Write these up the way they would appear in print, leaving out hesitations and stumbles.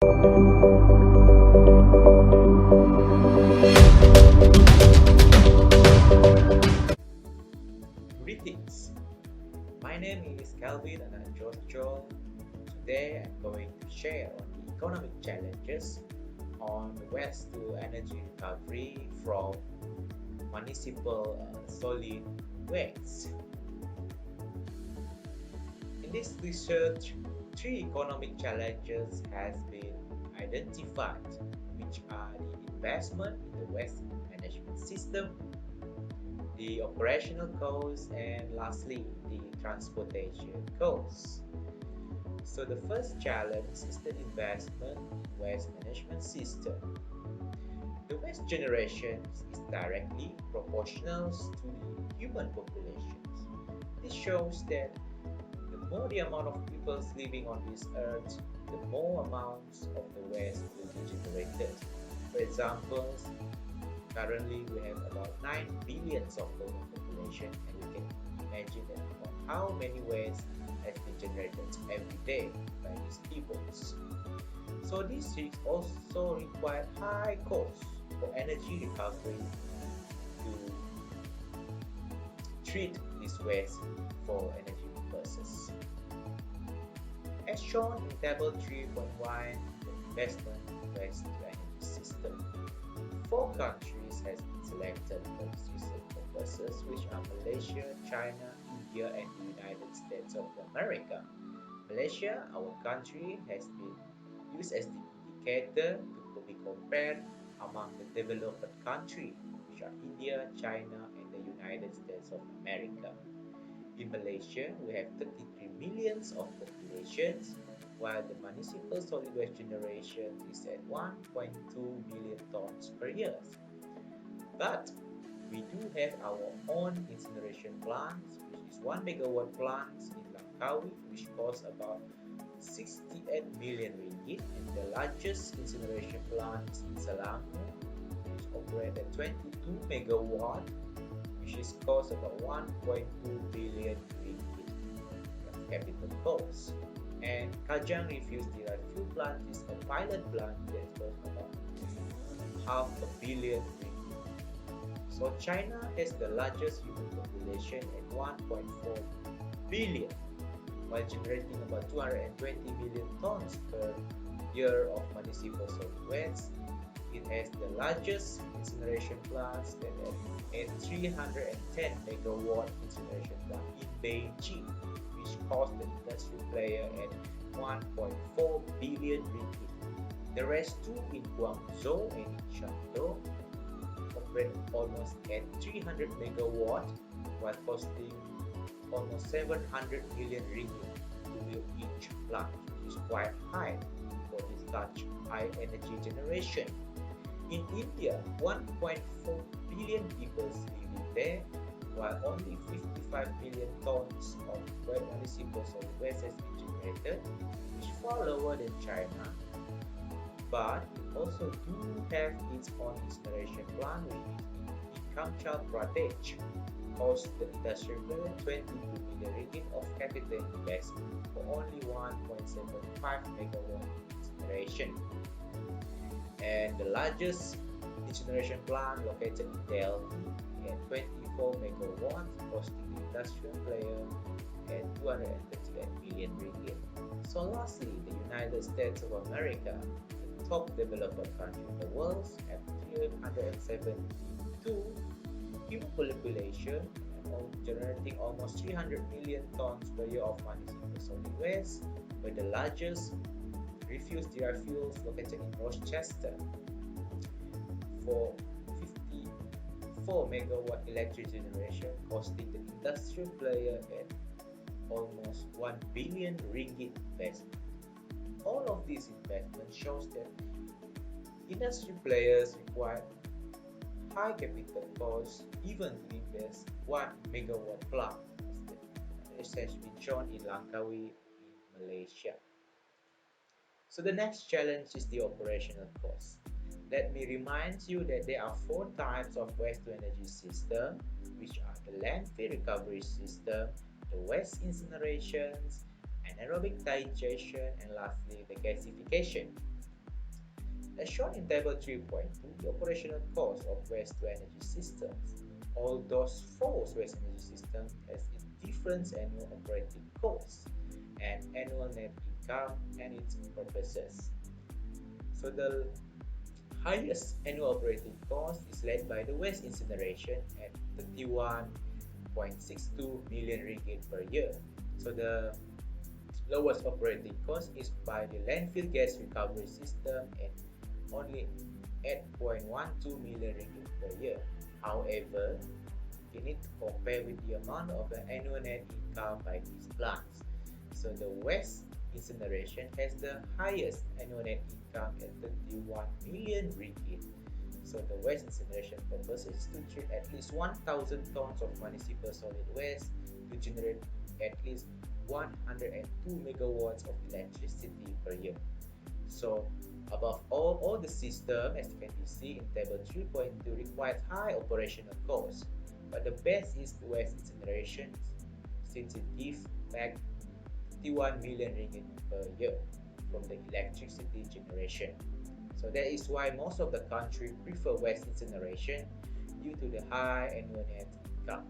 Greetings, my name is Calvin and I'm Joel. Today I'm going to share on the economic challenges on the waste to energy recovery from municipal solid waste. In this research, three economic challenges has been identified, which are the investment in the waste management system, the operational costs, and lastly, the transportation costs. So the first challenge is the investment in waste management system. The waste generation is directly proportional to the human populations. This shows that the more the amount of people living on this earth, the more amounts of the waste will be generated. For example, currently we have about 9 billions of human population, and you can imagine that how many waste has been generated every day by these peoples. So this also require high costs for energy recovery to treat this waste for energy purposes. As shown in table 3.1, the investment in waste to energy system. Four countries has been selected for this research purposes, which are Malaysia, China, India, and the United States of America. Malaysia, our country, has been used as the indicator to be compared among the developed countries, which are India, China, and the United States of America. In Malaysia, we have 33 millions of populations, while the municipal solid waste generation is at 1.2 million tons per year. But we do have our own incineration plants, which is 1 megawatt plants in Langkawi, which costs about 68 million ringgit, and the largest incineration plants in Selangor, which operate at 22 megawatt, which is cost about 1.2 billion ringgit of capital cost. And Kajang Refuse Derived Fuel Plant is a pilot plant that costs about $500 million. So China has the largest human population at 1.4 billion, while generating about 220 million tons per year of municipal solid waste. It has the largest incineration plants that at 310 megawatt incineration plant in Beijing, which cost the industry player at 1.4 billion ringgit. The rest two in Guangzhou and in Shandong operate almost at 300 megawatt, while costing almost 700 million ringgit to build each plant, which is quite high for this large high energy generation. In India, 1.4 billion people living there, while only 55 million tons of wet municipal solid waste has been generated, which is far lower than China. But it also do have its own incineration plant, which is in Kamchal Pradesh, cost the industrial player 22 million ringgit of capital investment for only 1.75 megawatt incineration. And the largest incineration plant located in Delhi at 24 megawatts, costing the industrial player at 238 million ringgit. So lastly, the United States of America, the top developed country in the world, at 372 human population, generating almost 300 million tons per year of municipal solid waste, with the largest refuse derived fuels located in Rochester for 54 megawatt electric generation, costing the industrial player at almost 1 billion ringgit investment. All of these investments shows that industry players require high capital costs even to invest 1 megawatt plant, as has been shown in Langkawi in Malaysia. So the next challenge is the operational cost. Let me remind you that there are four types of waste to energy system, which are the landfill recovery system, the waste incinerations, anaerobic digestion, and lastly the gasification. As shown in table 3.2, the operational cost of waste to energy systems. All those four waste energy systems has its different annual operating costs and annual net income and its purposes. So the highest annual operating cost is led by the waste incineration at 31.62 million ringgit per year. So the lowest operating cost is by the landfill gas recovery system at only 8.12 million ringgit per year. However, you need to compare with the amount of the annual net income by these plants. So the waste incineration has the highest annual net income at 31 million ringgit. So the waste incineration purpose is to treat at least 1,000 tons of municipal solid waste to generate at least 102 megawatts of electricity per year. So above all the system, as you can see in table 3.2, requires high operational costs. But the best is the waste incineration since it gives back 51 million ringgit per year from the electricity generation. So that is why most of the country prefer waste incineration due to the high annual net income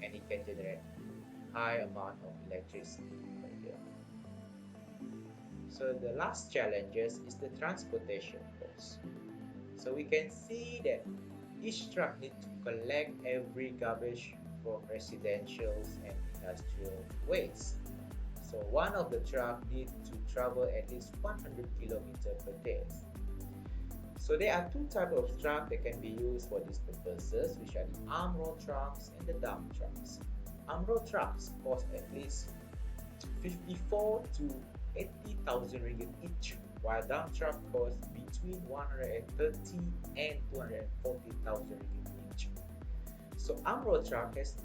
and it can generate high amount of electricity per year. So the last challenges is the transportation cost. So we can see that each truck needs to collect every garbage from residential and industrial waste. So one of the truck needs to travel at least 100 kilometers per day. So there are two types of trucks that can be used for these purposes, which are the arm roll trucks and the dump trucks. Arm roll trucks cost at least 54 to 80,000 ringgit each, while dump truck costs between 130 and 240,000 ringgit each. So arm roll truck has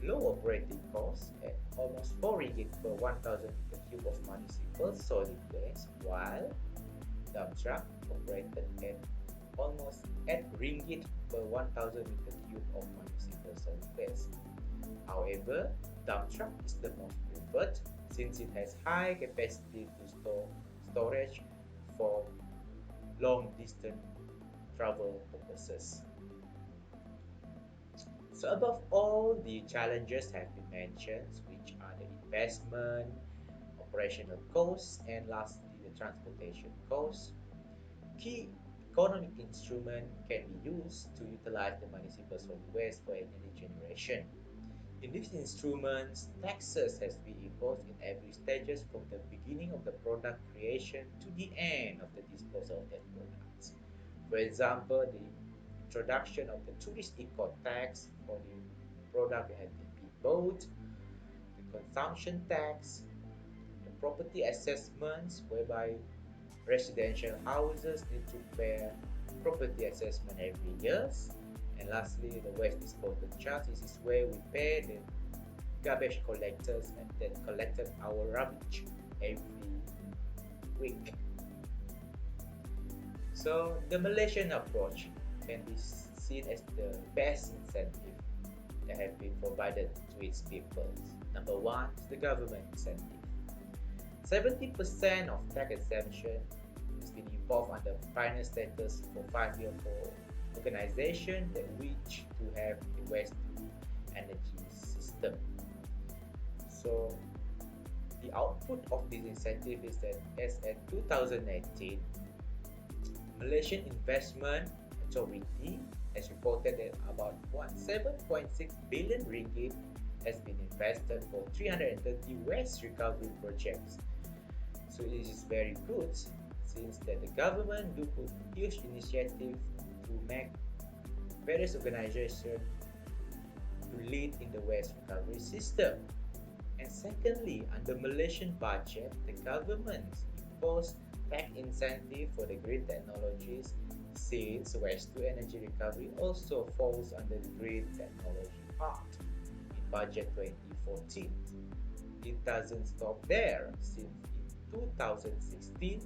low operating costs at almost 4 ringgit per 1,000 meter cube of municipal solid waste, while dump truck operated at almost 8 ringgit per 1,000 meter cube of municipal solid waste. However, dump truck is the most preferred since it has high capacity to store storage for long distance travel purposes. So above all the challenges have been mentioned, which are the investment, operational costs, and lastly the transportation costs, key economic instrument can be used to utilize the municipal solid waste for energy generation. In these instruments, taxes has been imposed in every stages from the beginning of the product creation to the end of the disposal of that products. For example, the introduction of the tourist eco tax for the product that had been bought, the consumption tax, the property assessments whereby residential houses need to pay property assessment every year. And lastly, the waste disposal charge. This is where we pay the garbage collectors and that collected our rubbish every week. So the Malaysian approach can be seen as the best incentive that have been provided to its people. Number one is the government incentive. 70% of tax exemption has been involved under pioneer status for 5 years for organization that wish to have the waste energy system. So the output of this incentive is that as at 2018, Malaysian Investment Authority has reported that about 7.6 billion ringgit has been invested for 330 waste recovery projects. So it is very good since that the government do put huge initiative to make various organizations to lead in the waste recovery system. And secondly, under Malaysian budget, the government imposed tax incentive for the green technologies since waste to energy recovery also falls under the green technology part in budget 2014. It doesn't stop there since in 2016,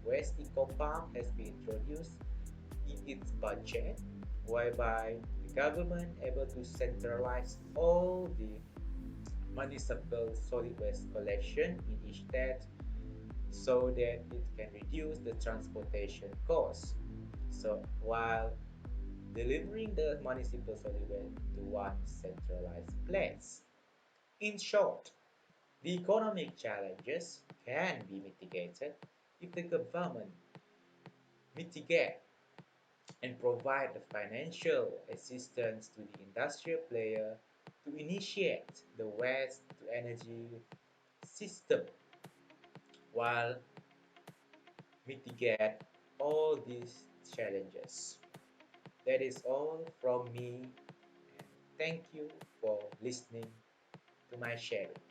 Waste Eco Park has been introduced in its budget whereby the government able to centralize all the municipal solid waste collection in each state so that it can reduce the transportation costs. So while delivering the municipal solid waste to one centralized place. In short, the economic challenges can be mitigated if the government mitigate and provide the financial assistance to the industrial player to initiate the waste to energy system while mitigate all these challenges. That is all from me, and thank you for listening to my sharing.